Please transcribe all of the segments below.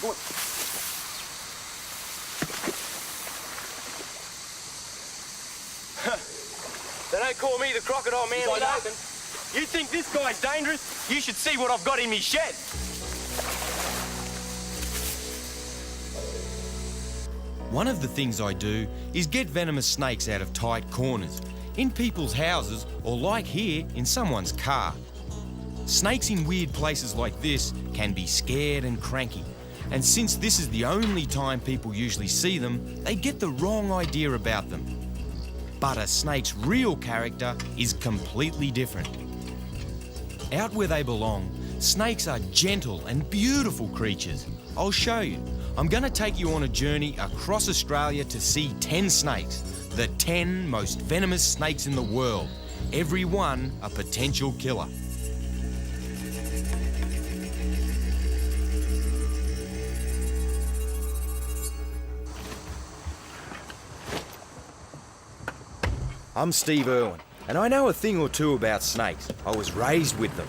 good. They don't call me the crocodile man for nothing. You think this guy's dangerous? You should see what I've got in me shed. One of the things I do is get venomous snakes out of tight corners, in people's houses, or like here, in someone's car. Snakes in weird places like this can be scared and cranky, and since this is the only time people usually see them, they get the wrong idea about them. But a snake's real character is completely different. Out where they belong, snakes are gentle and beautiful creatures. I'll show you. I'm going to take you on a journey across Australia to see 10 snakes, the 10 most venomous snakes in the world, every one a potential killer. I'm Steve Irwin, and I know a thing or two about snakes. I was raised with them.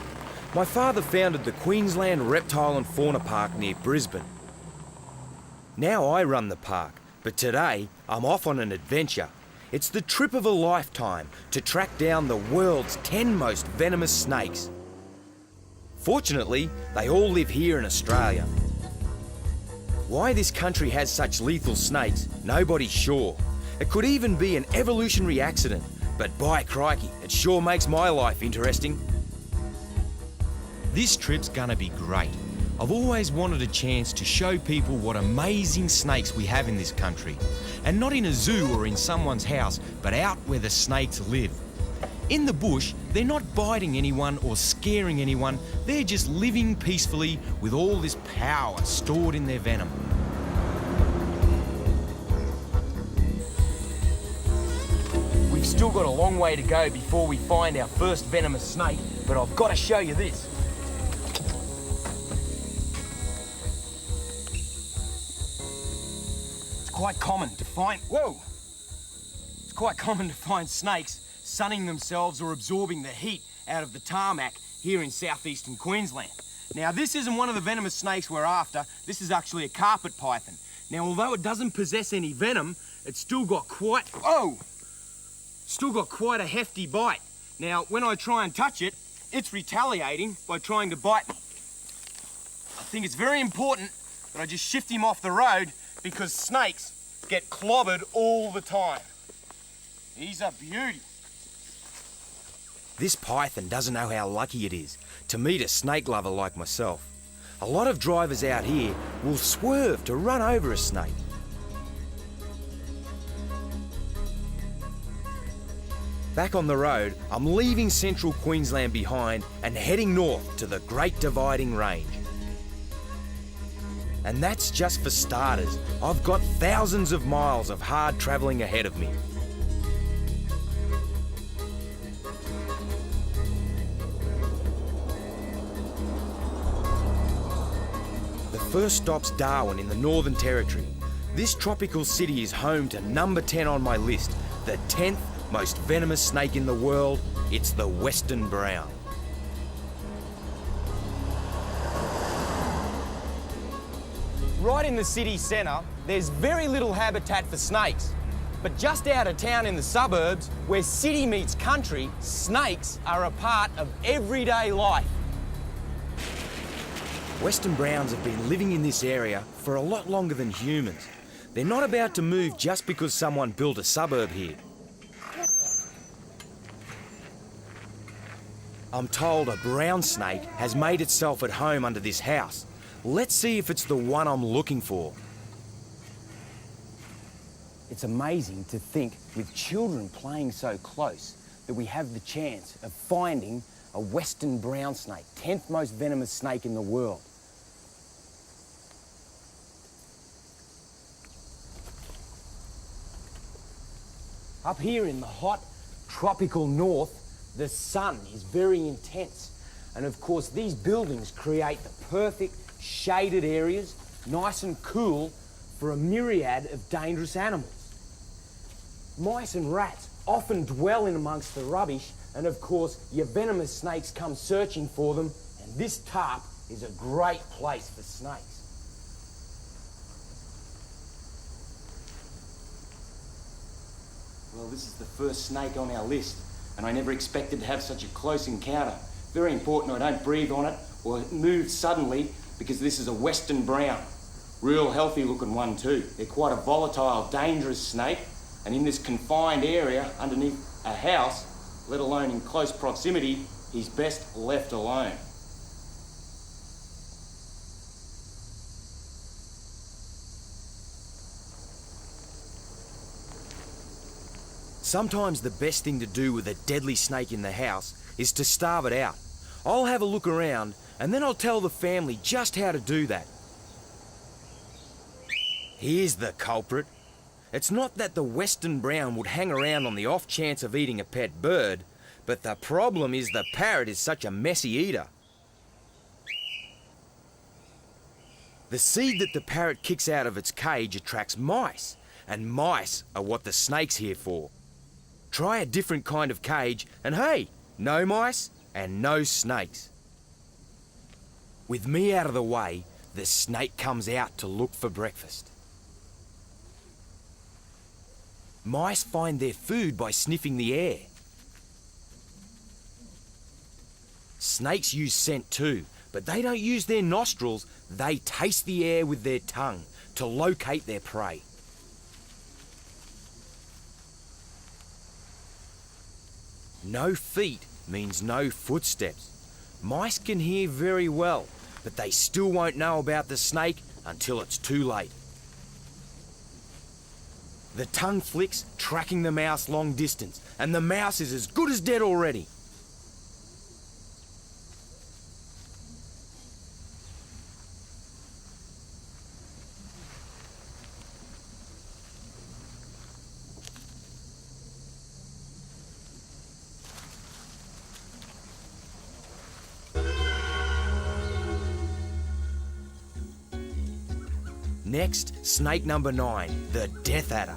My father founded the Queensland Reptile and Fauna Park near Brisbane. Now I run the park, but today I'm off on an adventure. It's the trip of a lifetime to track down the world's 10 most venomous snakes. Fortunately, they all live here in Australia. Why this country has such lethal snakes, nobody's sure. It could even be an evolutionary accident, but by crikey, it sure makes my life interesting. This trip's gonna be great. I've always wanted a chance to show people what amazing snakes we have in this country. And not in a zoo or in someone's house, but out where the snakes live. In the bush, they're not biting anyone or scaring anyone, they're just living peacefully with all this power stored in their venom. We've still got a long way to go before we find our first venomous snake, but I've got to show you this. It's quite common to find... Whoa! It's quite common to find snakes sunning themselves or absorbing the heat out of the tarmac here in southeastern Queensland. Now, this isn't one of the venomous snakes we're after. This is actually a carpet python. Now, although it doesn't possess any venom, it's still got quite... Whoa! Still got quite a hefty bite. Now, when I try and touch it, it's retaliating by trying to bite me. I think it's very important that I just shift him off the road because snakes get clobbered all the time. He's a beauty. This python doesn't know how lucky it is to meet a snake lover like myself. A lot of drivers out here will swerve to run over a snake. Back on the road, I'm leaving central Queensland behind and heading north to the Great Dividing Range. And that's just for starters. I've got thousands of miles of hard travelling ahead of me. The first stop's Darwin in the Northern Territory. This tropical city is home to number 10 on my list, the 10th most venomous snake in the world. It's the Western brown. Right in the city centre, there's very little habitat for snakes. But just out of town in the suburbs, where city meets country, snakes are a part of everyday life. Western browns have been living in this area for a lot longer than humans. They're not about to move just because someone built a suburb here. I'm told a brown snake has made itself at home under this house. Let's see if it's the one I'm looking for. It's amazing to think, with children playing so close, that we have the chance of finding a Western brown snake, 10th most venomous snake in the world. Up here in the hot, tropical north, the sun is very intense. And of course, these buildings create the perfect shaded areas, nice and cool, for a myriad of dangerous animals. Mice and rats often dwell in amongst the rubbish, and of course, your venomous snakes come searching for them, and this tarp is a great place for snakes. Well, this is the first snake on our list, and I never expected to have such a close encounter. Very important I don't breathe on it or move suddenly, because this is a western brown. Real healthy looking one too. They're quite a volatile, dangerous snake, and in this confined area underneath a house, let alone in close proximity, he's best left alone. Sometimes the best thing to do with a deadly snake in the house is to starve it out. I'll have a look around and then I'll tell the family just how to do that. Here's the culprit. It's not that the western brown would hang around on the off chance of eating a pet bird, but the problem is the parrot is such a messy eater. The seed that the parrot kicks out of its cage attracts mice, and mice are what the snake's here for. Try a different kind of cage and hey, no mice and no snakes. With me out of the way, the snake comes out to look for breakfast. Mice find their food by sniffing the air. Snakes use scent too, but they don't use their nostrils, they taste the air with their tongue to locate their prey. No feet means no footsteps. Mice can hear very well, but they still won't know about the snake until it's too late. The tongue flicks, tracking the mouse long distance, and the mouse is as good as dead already. Next, snake number 9, the death adder.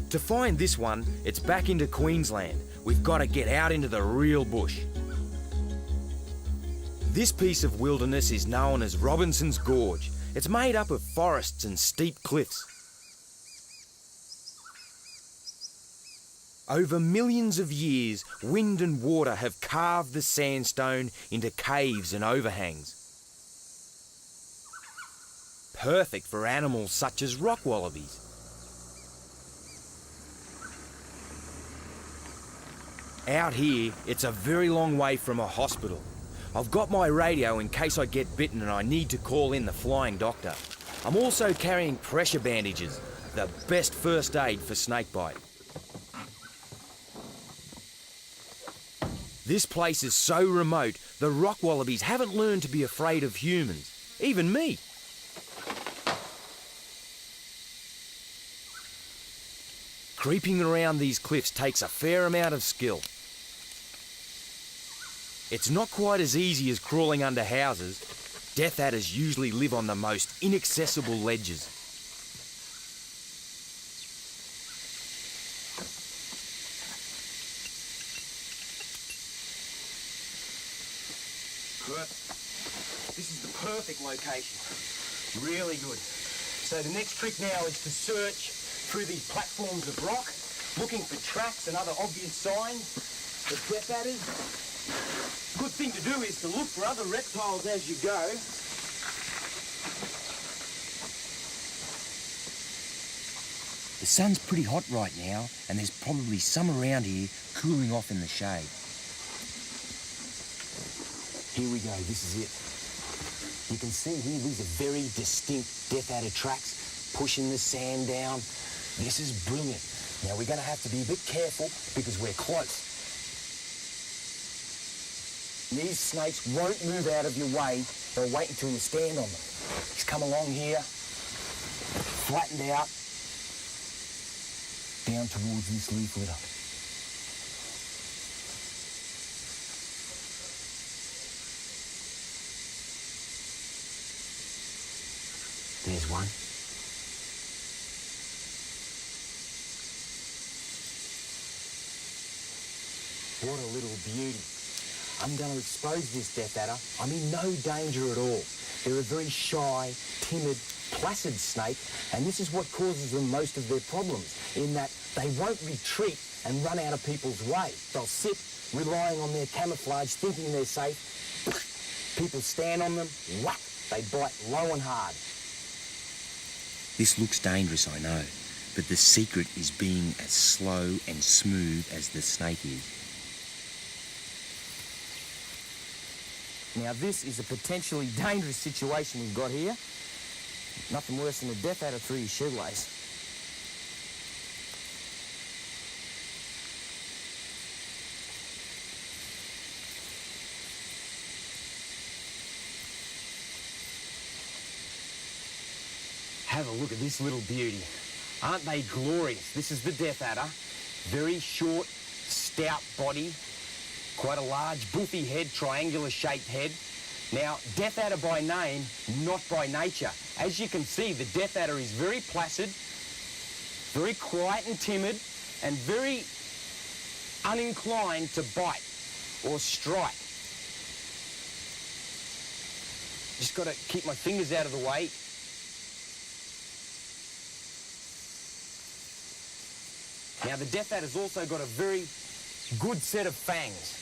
To find this one, it's back into Queensland. We've got to get out into the real bush. This piece of wilderness is known as Robinson's Gorge. It's made up of forests and steep cliffs. Over millions of years, wind and water have carved the sandstone into caves and overhangs. Perfect for animals such as rock wallabies. Out here, it's a very long way from a hospital. I've got my radio in case I get bitten and I need to call in the flying doctor. I'm also carrying pressure bandages, the best first aid for snakebite. This place is so remote, the rock wallabies haven't learned to be afraid of humans, even me. Creeping around these cliffs takes a fair amount of skill. It's not quite as easy as crawling under houses. Death adders usually live on the most inaccessible ledges. This is the perfect location. Really good. So the next trick now is to search through these platforms of rock, looking for tracks and other obvious signs of death adders. Good thing to do is to look for other reptiles as you go. The sun's pretty hot right now, and there's probably some around here cooling off in the shade. Here we go, this is it. You can see here, these are very distinct death adder tracks, pushing the sand down. This is brilliant. Now we're going to have to be a bit careful because we're close. These snakes won't move out of your way. They'll wait until you stand on them. Just come along here, flattened out, down towards this leaf litter. There's one. What a little beauty. I'm going to expose this death adder. I'm in no danger at all. They're a very shy, timid, placid snake, and this is what causes them most of their problems, in that they won't retreat and run out of people's way. They'll sit, relying on their camouflage, thinking they're safe. People stand on them, whack, they bite low and hard. This looks dangerous, I know, but the secret is being as slow and smooth as the snake is. Now this is a potentially dangerous situation we've got here. Nothing worse than a death adder through your shoelace. Have a look at this little beauty. Aren't they glorious? This is the death adder. Very short, stout body, quite a large, boofy head, triangular-shaped head. Now, death adder by name, not by nature. As you can see, the death adder is very placid, very quiet and timid, and very uninclined to bite or strike. Just got to keep my fingers out of the way. Now, the death adder's also got a very good set of fangs,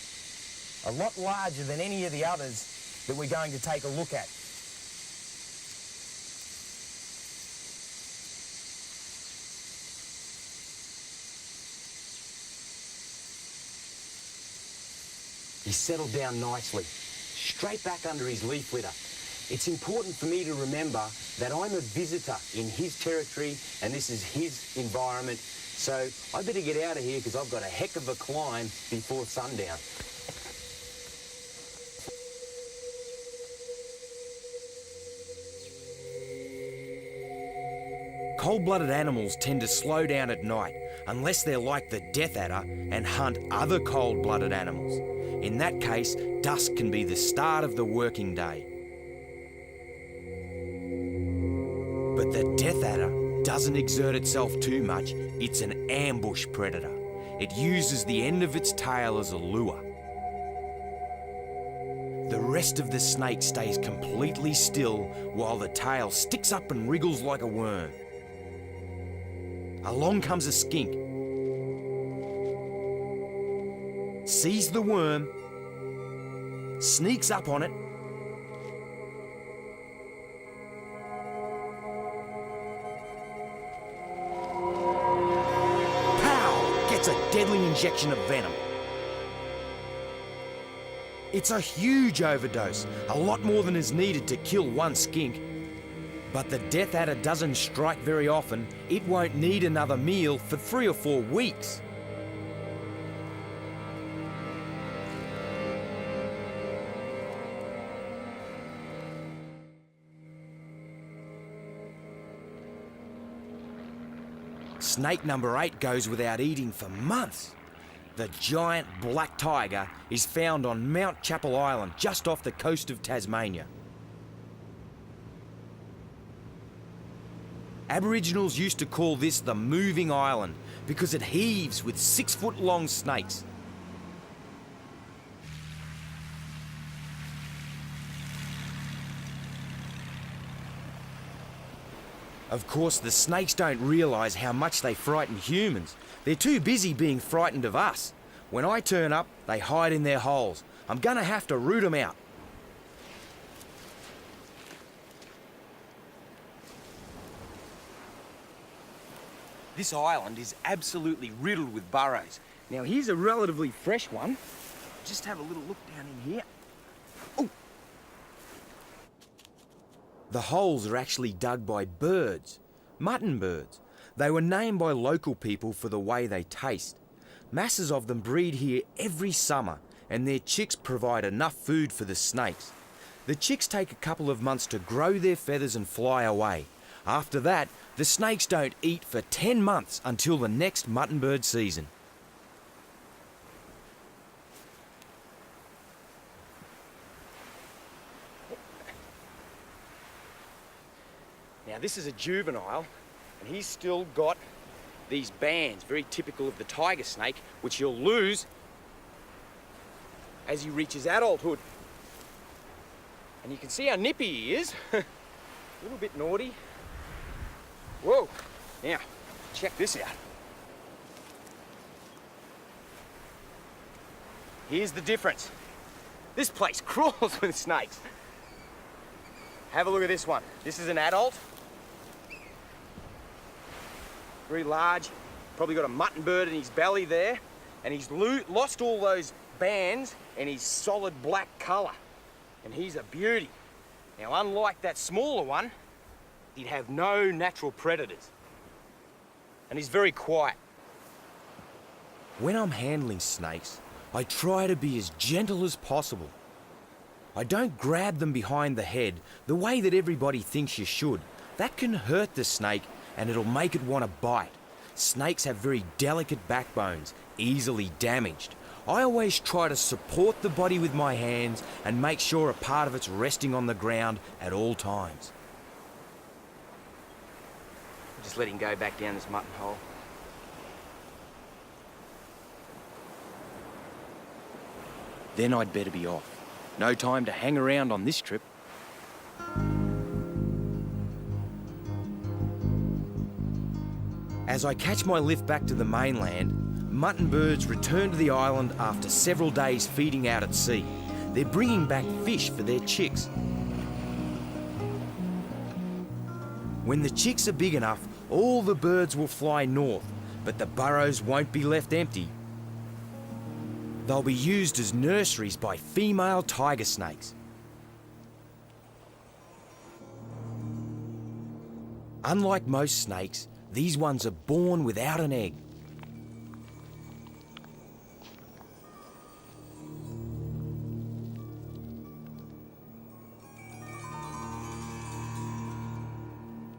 a lot larger than any of the others that we're going to take a look at. He's settled down nicely, straight back under his leaf litter. It's important for me to remember that I'm a visitor in his territory and this is his environment. So I better get out of here because I've got a heck of a climb before sundown. Cold-blooded animals tend to slow down at night unless they're like the death adder and hunt other cold-blooded animals. In that case, dusk can be the start of the working day. But the death adder doesn't exert itself too much. It's an ambush predator. It uses the end of its tail as a lure. The rest of the snake stays completely still while the tail sticks up and wriggles like a worm. Along comes a skink, sees the worm, sneaks up on it, pow! Gets a deadly injection of venom. It's a huge overdose, a lot more than is needed to kill one skink. But the death adder doesn't strike very often. It won't need another meal for 3 or 4 weeks. Snake number 8 goes without eating for months. The giant black tiger is found on Mount Chapel Island, just off the coast of Tasmania. Aboriginals used to call this the moving island because it heaves with 6-foot-long snakes. Of course, the snakes don't realise how much they frighten humans. They're too busy being frightened of us. When I turn up, they hide in their holes. I'm gonna have to root them out. This island is absolutely riddled with burrows. Now here's a relatively fresh one. Just have a little look down in here. Oh! The holes are actually dug by birds, mutton birds. They were named by local people for the way they taste. Masses of them breed here every summer, and their chicks provide enough food for the snakes. The chicks take a couple of months to grow their feathers and fly away. After that, the snakes don't eat for 10 months until the next mutton bird season. Now this is a juvenile, and he's still got these bands, very typical of the tiger snake, which he'll lose as he reaches adulthood. And you can see how nippy he is. A little bit naughty. Whoa, now, check this out. here's the difference. This place crawls with snakes. Have a look at this one. This is an adult. Very large. Probably got a mutton bird in his belly there. And he's lost all those bands and his solid black colour. And he's a beauty. Now, unlike that smaller one, he'd have no natural predators. And he's very quiet. When I'm handling snakes, I try to be as gentle as possible. I don't grab them behind the head the way that everybody thinks you should. That can hurt the snake and it'll make it want to bite. Snakes have very delicate backbones, easily damaged. I always try to support the body with my hands and make sure a part of it's resting on the ground at all times. Just let him go back down this mutton hole. Then I'd better be off. No time to hang around on this trip. As I catch my lift back to the mainland, mutton birds return to the island after several days feeding out at sea. They're bringing back fish for their chicks. When the chicks are big enough, all the birds will fly north, but the burrows won't be left empty. They'll be used as nurseries by female tiger snakes. Unlike most snakes, these ones are born without an egg.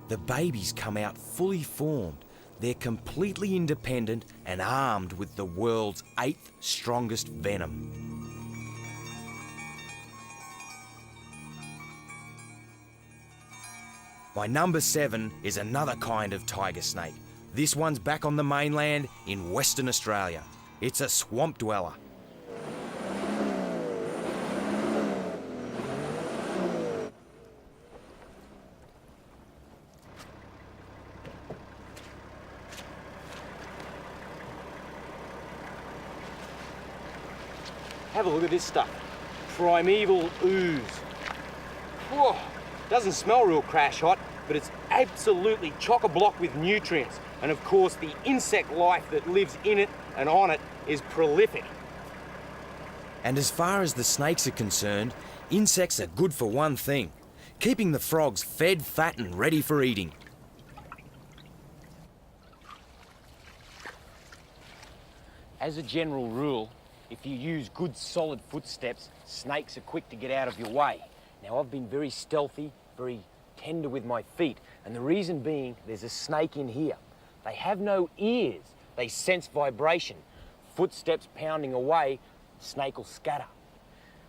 The babies come out fully formed. They're completely independent and armed with the world's 8th strongest venom. My number 7 is another kind of tiger snake. This one's back on the mainland in Western Australia. It's a swamp dweller. Have a look at this stuff. Primeval ooze. Whoa, doesn't smell real crash hot, but it's absolutely chock-a-block with nutrients. And of course, the insect life that lives in it and on it is prolific. And as far as the snakes are concerned, insects are good for one thing: keeping the frogs fed, fat and ready for eating. As a general rule, if you use good solid footsteps, snakes are quick to get out of your way. Now, I've been very stealthy, very tender with my feet, and the reason being there's a snake in here. They have no ears. They sense vibration. Footsteps pounding away, snake will scatter.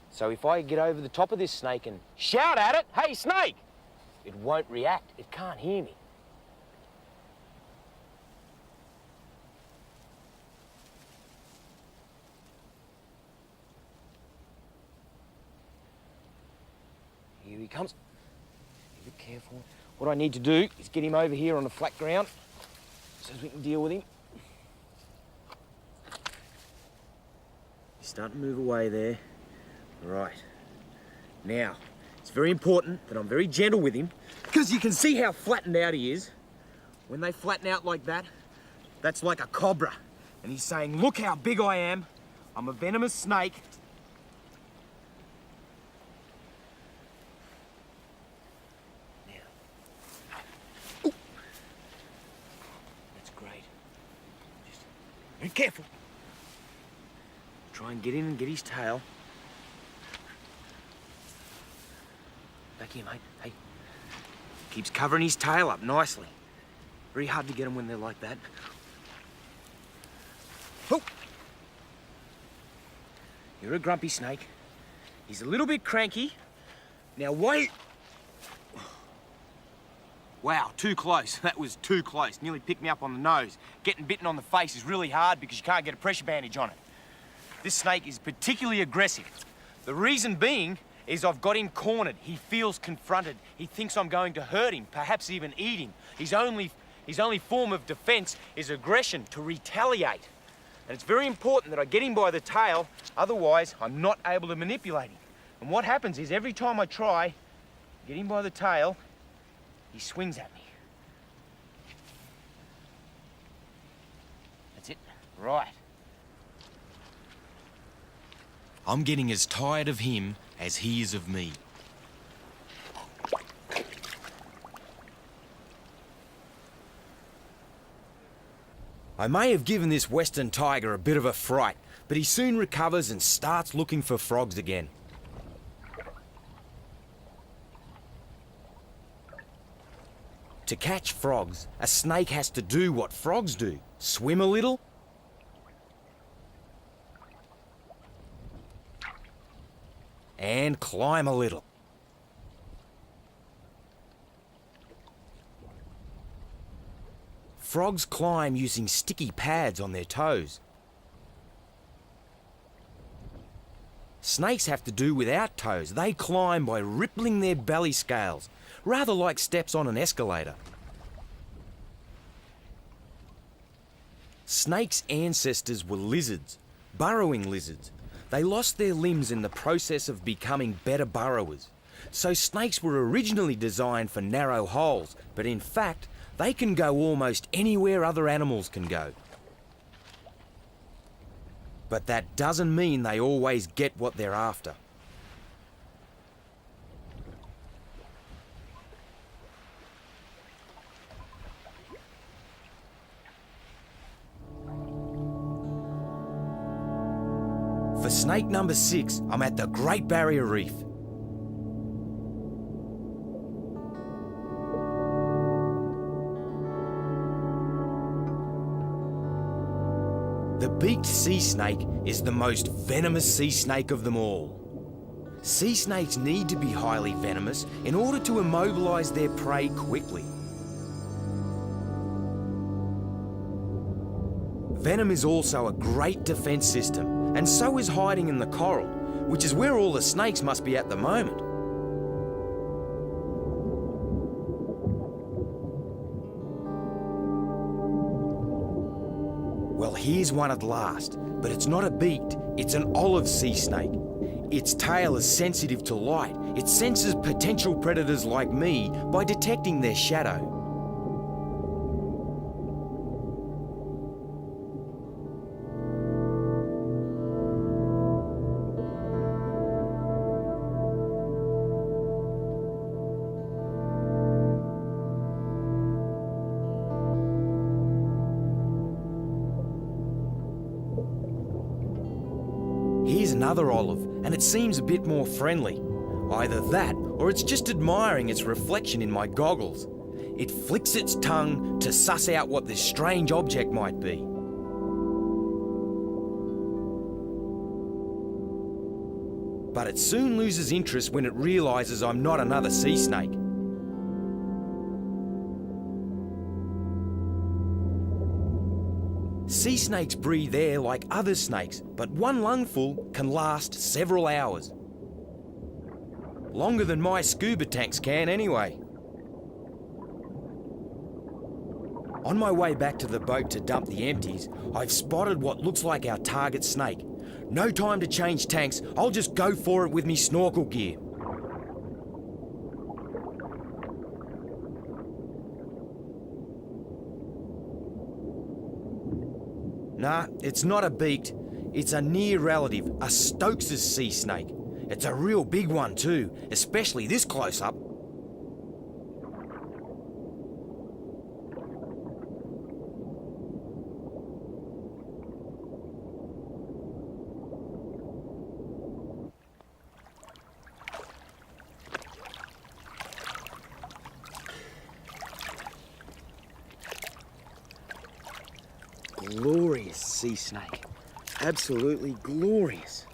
So if I get over the top of this snake and shout at it, "Hey, snake!" it won't react. It can't hear me. Here he comes. Be careful. What I need to do is get him over here on the flat ground so we can deal with him. He's starting to move away there. Right. Now, it's very important that I'm very gentle with him because you can see how flattened out he is. When they flatten out like that, that's like a cobra. And he's saying, "Look how big I am. I'm a venomous snake." Be careful. Try and get in and get his tail. Back here, mate. Hey. Keeps covering his tail up nicely. Very hard to get them when they're like that. Oh! You're a grumpy snake. He's a little bit cranky. Now wait. Wow, too close. That was too close. Nearly picked me up on the nose. Getting bitten on the face is really hard because you can't get a pressure bandage on it. This snake is particularly aggressive. The reason being is I've got him cornered. He feels confronted. He thinks I'm going to hurt him, perhaps even eat him. His only form of defense is aggression, to retaliate. And it's very important that I get him by the tail, otherwise I'm not able to manipulate him. And what happens is every time I try to get him by the tail, he swings at me. That's it. Right. I'm getting as tired of him as he is of me. I may have given this western tiger a bit of a fright, but he soon recovers and starts looking for frogs again. To catch frogs, a snake has to do what frogs do: swim a little and climb a little. Frogs climb using sticky pads on their toes. Snakes have to do without toes. They climb by rippling their belly scales, rather like steps on an escalator. Snakes' ancestors were lizards, burrowing lizards. They lost their limbs in the process of becoming better burrowers. So snakes were originally designed for narrow holes, but in fact, they can go almost anywhere other animals can go. But that doesn't mean they always get what they're after. For snake number 6, I'm at the Great Barrier Reef. The beaked sea snake is the most venomous sea snake of them all. Sea snakes need to be highly venomous in order to immobilize their prey quickly. Venom is also a great defense system, and so is hiding in the coral, which is where all the snakes must be at the moment. Well, here's one at last, but it's not a beaked, it's an olive sea snake. Its tail is sensitive to light. It senses potential predators like me by detecting their shadow. Here's another olive, and it seems a bit more friendly. Either that, or it's just admiring its reflection in my goggles. It flicks its tongue to suss out what this strange object might be. But it soon loses interest when it realizes I'm not another sea snake. Sea snakes breathe air like other snakes, but one lungful can last several hours. Longer than my scuba tanks can anyway. On my way back to the boat to dump the empties, I've spotted what looks like our target snake. No time to change tanks, I'll just go for it with me snorkel gear. Nah, it's not a beaked. It's a near relative, a Stokes' sea snake. It's a real big one too, especially this close up. Glorious sea snake. Absolutely glorious.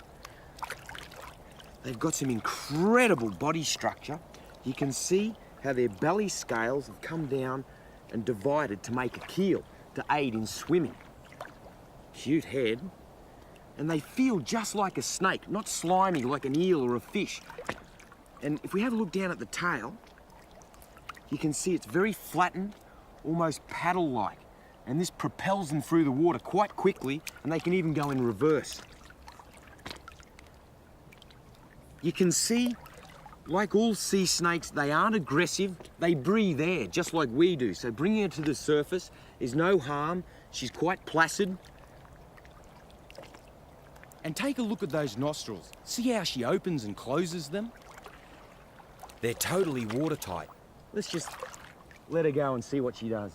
They've got some incredible body structure. You can see how their belly scales have come down and divided to make a keel to aid in swimming. Cute head. And they feel just like a snake, not slimy like an eel or a fish. And if we have a look down at the tail, you can see it's very flattened, almost paddle-like. and this propels them through the water quite quickly, and they can even go in reverse. You can see, like all sea snakes, they aren't aggressive. They breathe air, just like we do. So bringing her to the surface is no harm. She's quite placid. And take a look at those nostrils. See how she opens and closes them? They're totally watertight. Let's just let her go and see what she does.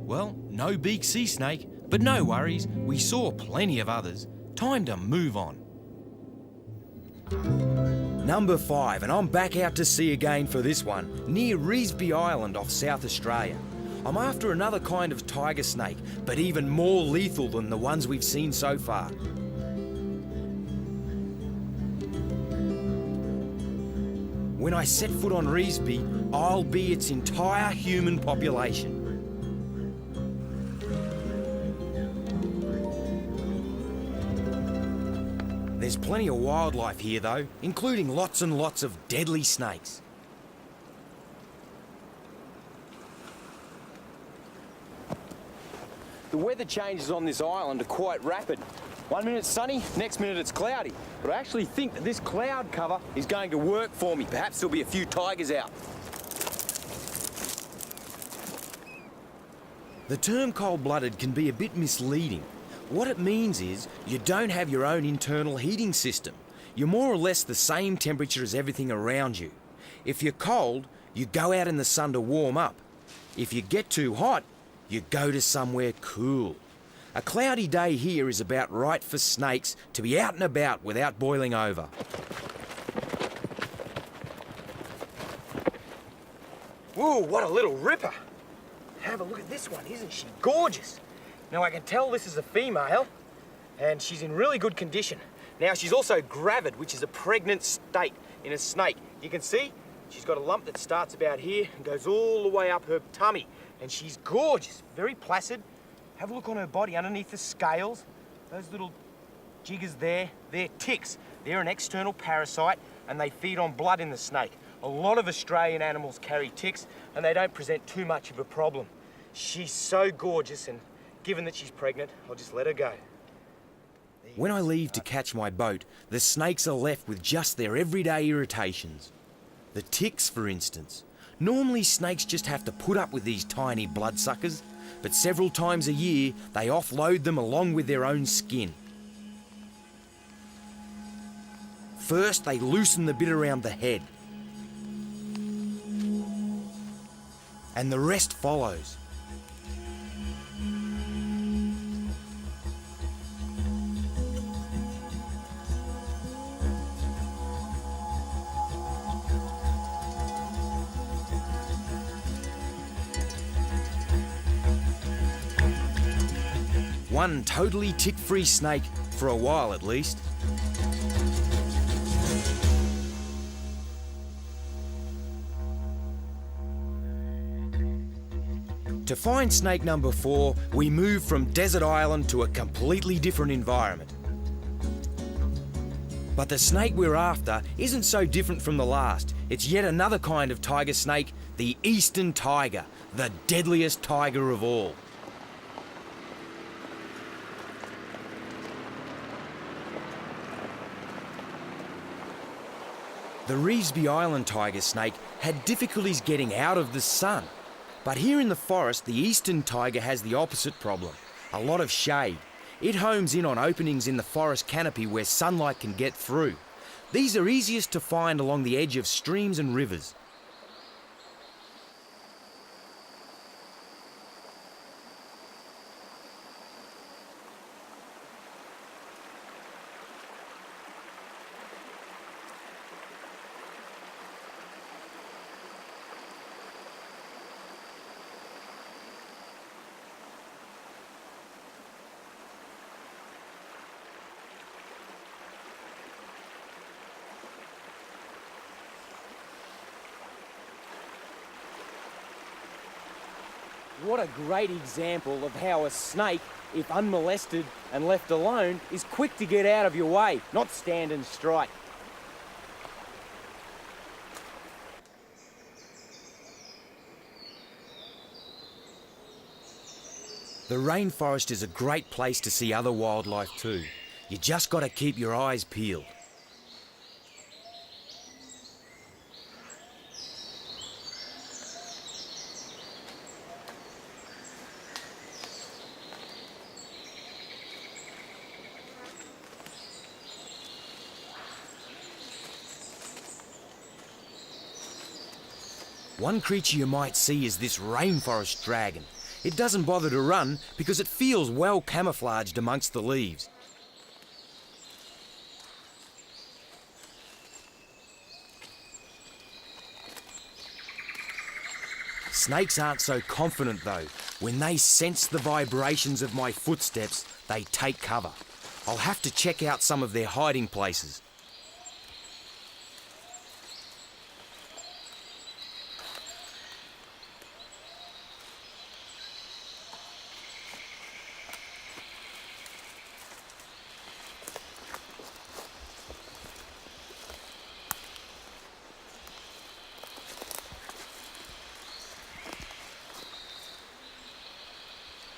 Well, no big sea snake, but no worries, we saw plenty of others. Time to move on. Number 5, and I'm back out to sea again for this one, near Reesby Island off South Australia. I'm after another kind of tiger snake, but even more lethal than the ones we've seen so far. When I set foot on Reesby, I'll be its entire human population. There's plenty of wildlife here though, including lots and lots of deadly snakes. The weather changes on this island are quite rapid. 1 minute it's sunny, next minute it's cloudy. But I actually think that this cloud cover is going to work for me. Perhaps there'll be a few tigers out. The term cold-blooded can be a bit misleading. What it means is you don't have your own internal heating system. You're more or less the same temperature as everything around you. If you're cold, you go out in the sun to warm up. If you get too hot, you go to somewhere cool. A cloudy day here is about right for snakes to be out and about without boiling over. Whoa, what a little ripper. Have a look at this one, isn't she gorgeous? Now I can tell this is a female, and she's in really good condition. Now she's also gravid, which is a pregnant state in a snake. You can see she's got a lump that starts about here and goes all the way up her tummy. And she's gorgeous, very placid. Have a look on her body underneath the scales. Those little jiggers there, they're ticks. They're an external parasite and they feed on blood in the snake. A lot of Australian animals carry ticks and they don't present too much of a problem. She's so gorgeous, and given that she's pregnant, I'll just let her go. When I leave to catch my boat, the snakes are left with just their everyday irritations. The ticks, for instance. Normally snakes just have to put up with these tiny bloodsuckers, but several times a year they offload them along with their own skin. First they loosen the bit around the head, and the rest follows. One totally tick-free snake, for a while at least. To find snake number 4, we move from Desert Island to a completely different environment. But the snake we're after isn't so different from the last. It's yet another kind of tiger snake, the eastern tiger, the deadliest tiger of all. The Reesby Island tiger snake had difficulties getting out of the sun. But here in the forest, the eastern tiger has the opposite problem, a lot of shade. It homes in on openings in the forest canopy where sunlight can get through. These are easiest to find along the edge of streams and rivers. What a great example of how a snake if unmolested and left alone, is quick to get out of your way, not stand and strike. The rainforest is a great place to see other wildlife too. You just got to keep your eyes peeled. One creature you might see is this rainforest dragon. It doesn't bother to run because it feels well camouflaged amongst the leaves. Snakes aren't so confident though. When they sense the vibrations of my footsteps, they take cover. I'll have to check out some of their hiding places.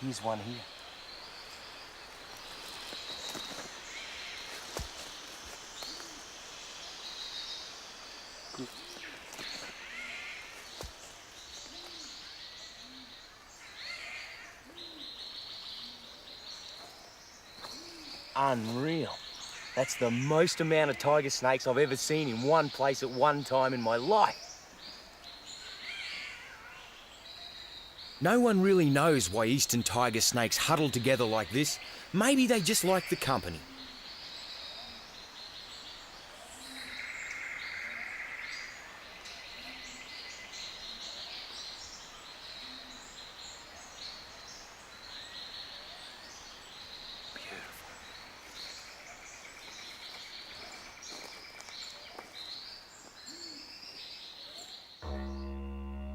Here's one here. Good. Unreal. That's the most amount of tiger snakes I've ever seen in one place at one time in my life. No one really knows why eastern tiger snakes huddle together like this. Maybe they just like the company.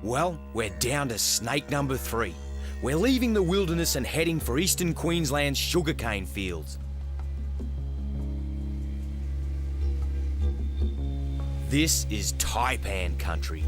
Well, we're down to snake number 3. We're leaving the wilderness and heading for eastern Queensland's sugarcane fields. This is taipan country.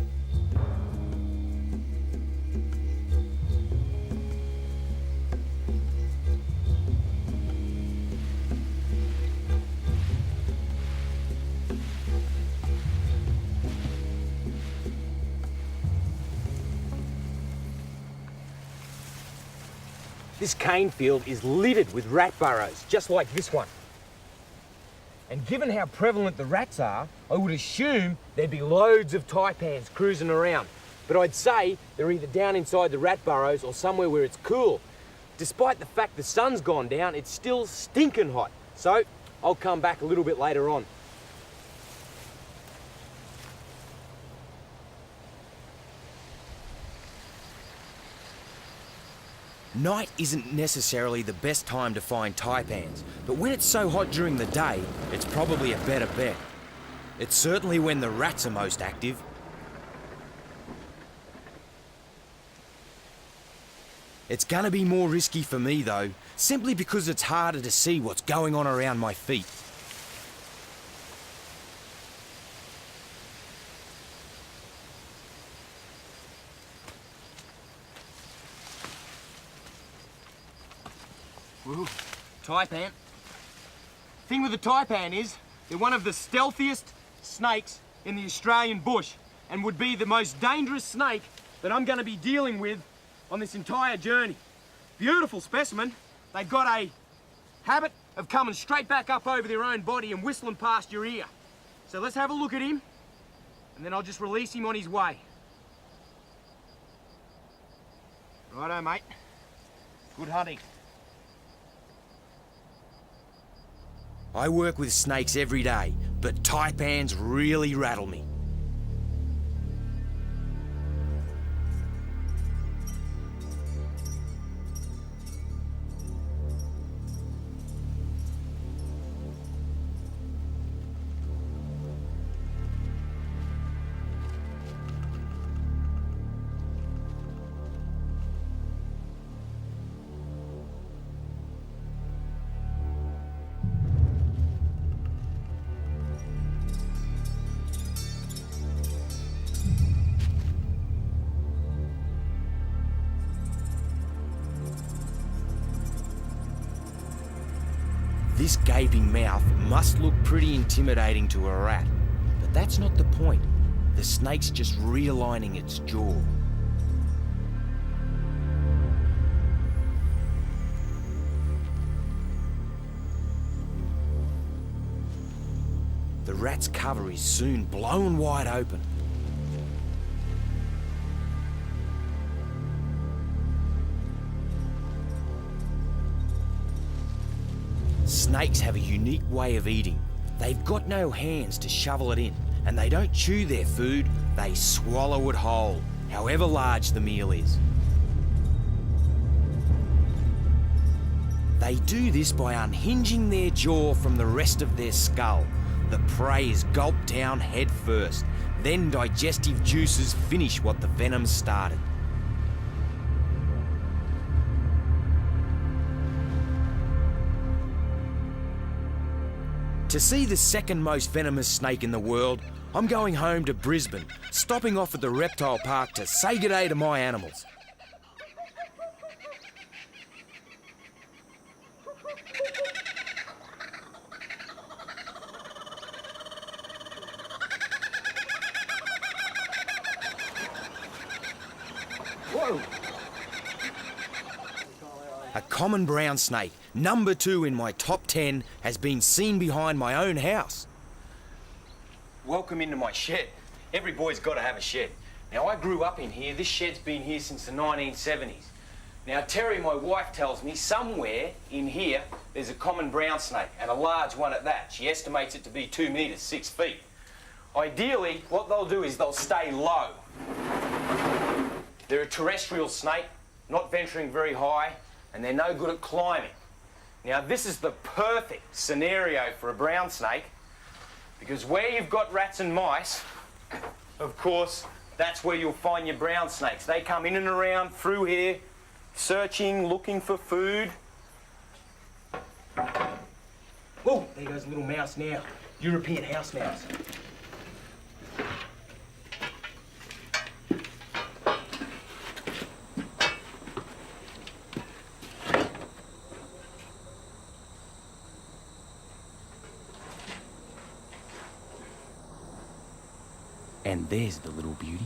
This cane field is littered with rat burrows, just like this one. And given how prevalent the rats are, I would assume there'd be loads of taipans cruising around. But I'd say they're either down inside the rat burrows or somewhere where it's cool. Despite the fact the sun's gone down, it's still stinking hot. So I'll come back a little bit later on. Night isn't necessarily the best time to find taipans, but when it's so hot during the day, it's probably a better bet. It's certainly when the rats are most active. It's gonna be more risky for me though, simply because it's harder to see what's going on around my feet. Ooh, taipan. Thing with the taipan is, they're one of the stealthiest snakes in the Australian bush and would be the most dangerous snake that I'm going to be dealing with on this entire journey. Beautiful specimen. They've got a habit of coming straight back up over their own body and whistling past your ear. So let's have a look at him, and then I'll just release him on his way. Righto, mate. Good hunting. I work with snakes every day, but taipans really rattle me. This gaping mouth must look pretty intimidating to a rat, but that's not the point. The snake's just realigning its jaw. The rat's cover is soon blown wide open. Snakes have a unique way of eating. They've got no hands to shovel it in, and they don't chew their food, they swallow it whole, however large the meal is. They do this by unhinging their jaw from the rest of their skull. The prey is gulped down head first, then digestive juices finish what the venom started. To see the second most venomous snake in the world, I'm going home to Brisbane, stopping off at the reptile park to say g'day to my animals. Whoa! A common brown snake, number 2 in my top 10, has been seen behind my own house. Welcome into my shed. Every boy's got to have a shed. Now, I grew up in here. This shed's been here since the 1970s. Now, Terry, my wife, tells me somewhere in here there's a common brown snake, and a large one at that. She estimates it to be 2 metres, 6 feet. Ideally, what they'll do is they'll stay low. They're a terrestrial snake, not venturing very high, and they're no good at climbing. Now, this is the perfect scenario for a brown snake, because where you've got rats and mice, of course, that's where you'll find your brown snakes. They come in and around through here, searching, looking for food. Oh, there goes a little mouse now. European house mouse. And there's the little beauty.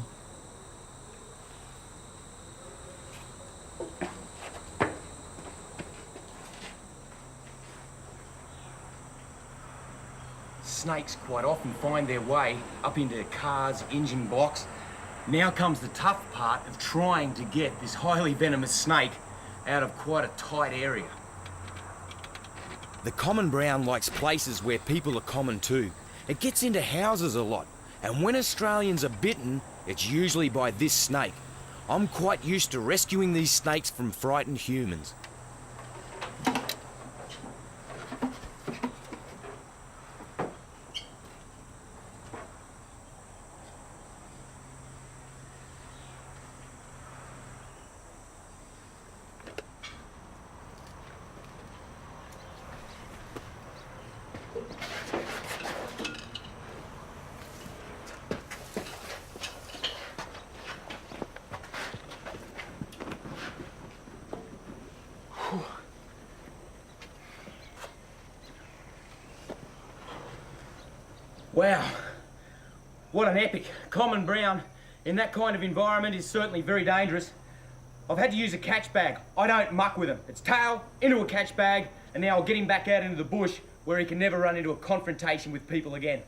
Snakes quite often find their way up into cars' engine blocks. Now comes the tough part of trying to get this highly venomous snake out of quite a tight area. The common brown likes places where people are common too. It gets into houses a lot. And when Australians are bitten, it's usually by this snake. I'm quite used to rescuing these snakes from frightened humans. Wow, what an epic. Common brown in that kind of environment is certainly very dangerous. I've had to use a catch bag. I don't muck with him. It's tail, into a catch bag, and now I'll get him back out into the bush where he can never run into a confrontation with people again.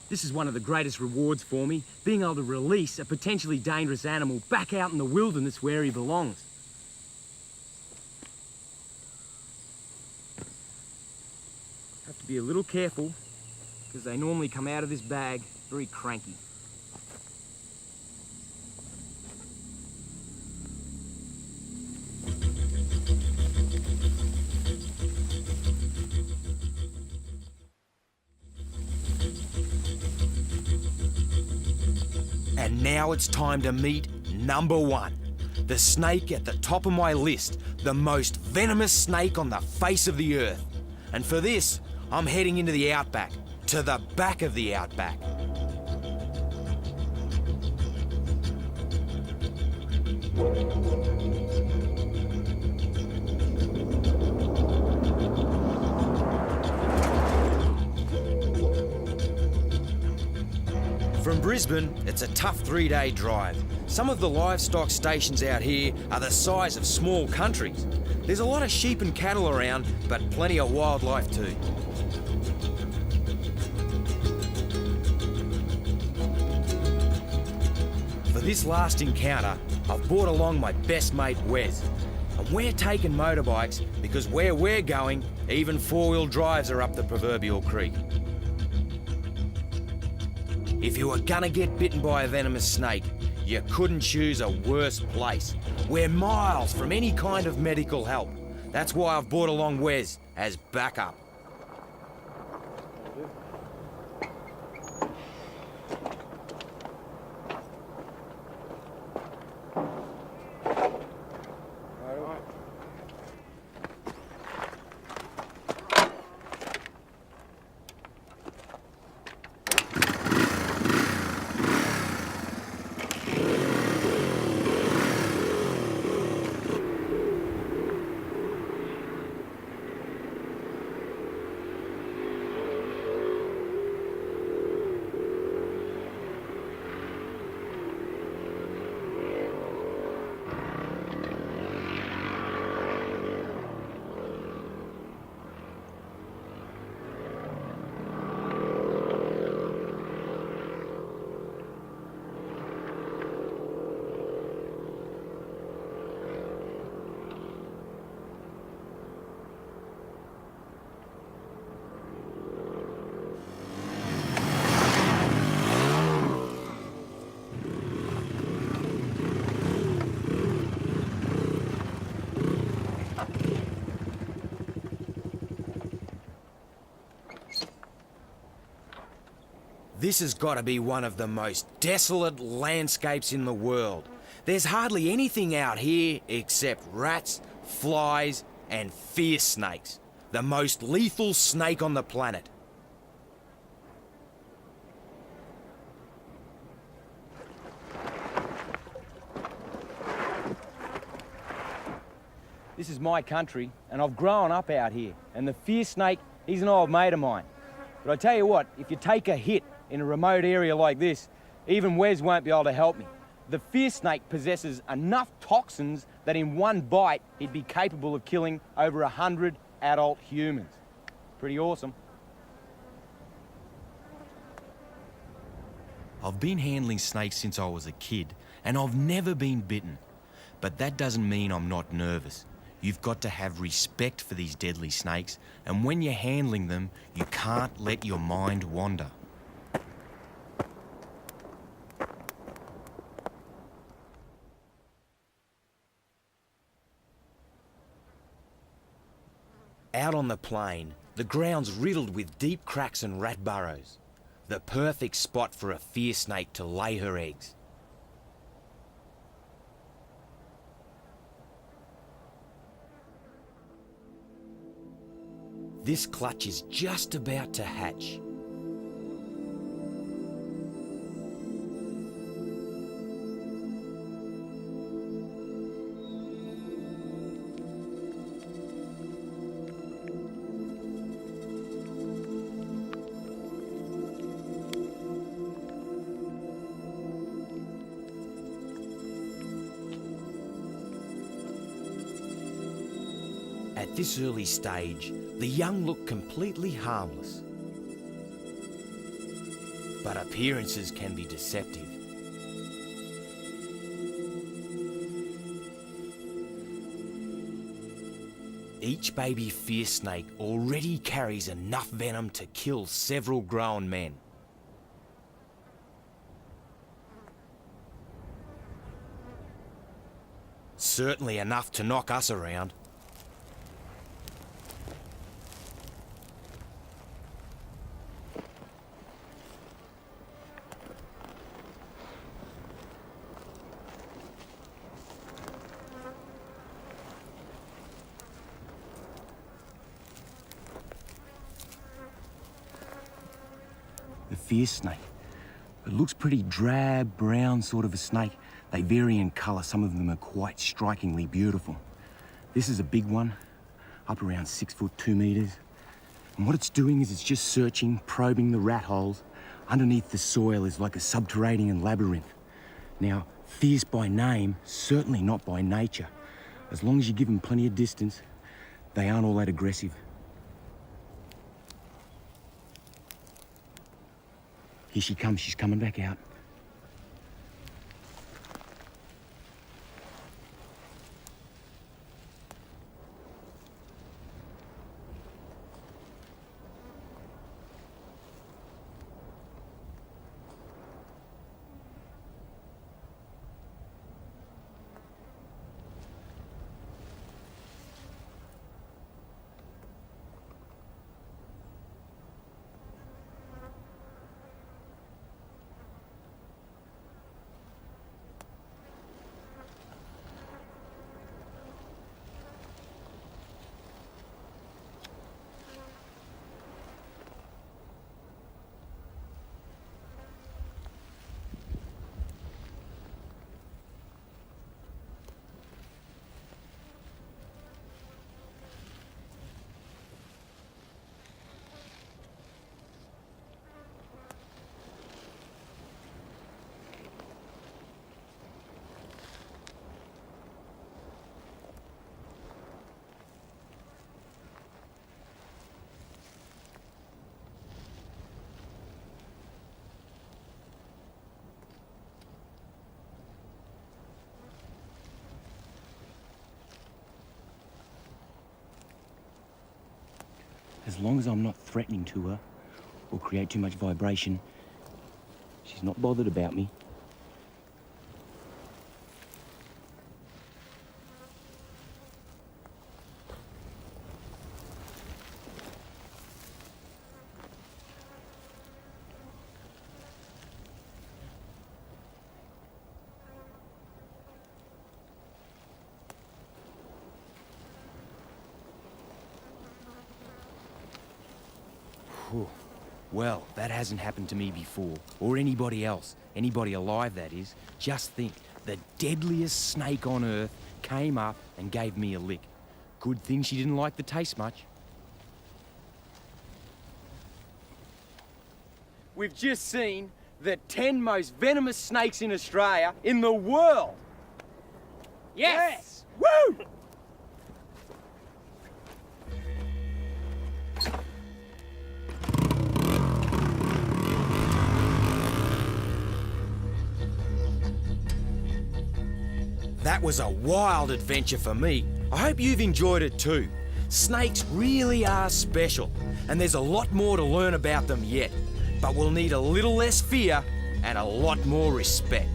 This is one of the greatest rewards for me, being able to release a potentially dangerous animal back out in the wilderness where he belongs. Have to be a little careful, because they normally come out of this bag very cranky. And now it's time to meet number 1. The snake at the top of my list, the most venomous snake on the face of the earth. And for this, I'm heading into the outback, to the back of the outback. From Brisbane, it's a tough 3-day drive. Some of the livestock stations out here are the size of small countries. There's a lot of sheep and cattle around, but plenty of wildlife too. For this last encounter, I've brought along my best mate Wes. And we're taking motorbikes because where we're going, even 4-wheel drives are up the proverbial creek. If you were gonna get bitten by a venomous snake, you couldn't choose a worse place. We're miles from any kind of medical help. That's why I've brought along Wes as backup. This has got to be one of the most desolate landscapes in the world. There's hardly anything out here except rats, flies, and fierce snakes. The most lethal snake on the planet. This is my country, and I've grown up out here. And the fierce snake, he's an old mate of mine. But I tell you what, if you take a hit in a remote area like this, even Wes won't be able to help me. The fierce snake possesses enough toxins that in one bite, he'd be capable of killing over 100 adult humans. Pretty awesome. I've been handling snakes since I was a kid, and I've never been bitten. But that doesn't mean I'm not nervous. You've got to have respect for these deadly snakes, and when you're handling them, you can't let your mind wander. Out on the plain, the ground's riddled with deep cracks and rat burrows. The perfect spot for a fierce snake to lay her eggs. This clutch is just about to hatch. At this early stage, the young look completely harmless. But appearances can be deceptive. Each baby fierce snake already carries enough venom to kill several grown men. Certainly enough to knock us around. fierce snake. It looks pretty drab, brown sort of a snake. They vary in colour. Some of them are quite strikingly beautiful. This is a big one, up around 6 foot 2 metres. And what it's doing is it's just searching, probing the rat holes. Underneath the soil is like a subterranean labyrinth. Now, fierce by name, certainly not by nature. As long as you give them plenty of distance, they aren't all that aggressive. Here she comes, she's coming back out. As long as I'm not threatening to her or create too much vibration, she's not bothered about me. Whew. Well, that hasn't happened to me before, or anybody else. Anybody alive, that is. Just think, the deadliest snake on Earth came up and gave me a lick. Good thing she didn't like the taste much. We've just seen the 10 most venomous snakes in Australia in the world. Yes! Woo! That was a wild adventure for me. I hope you've enjoyed it too. Snakes really are special, and there's a lot more to learn about them yet. But we'll need a little less fear and a lot more respect.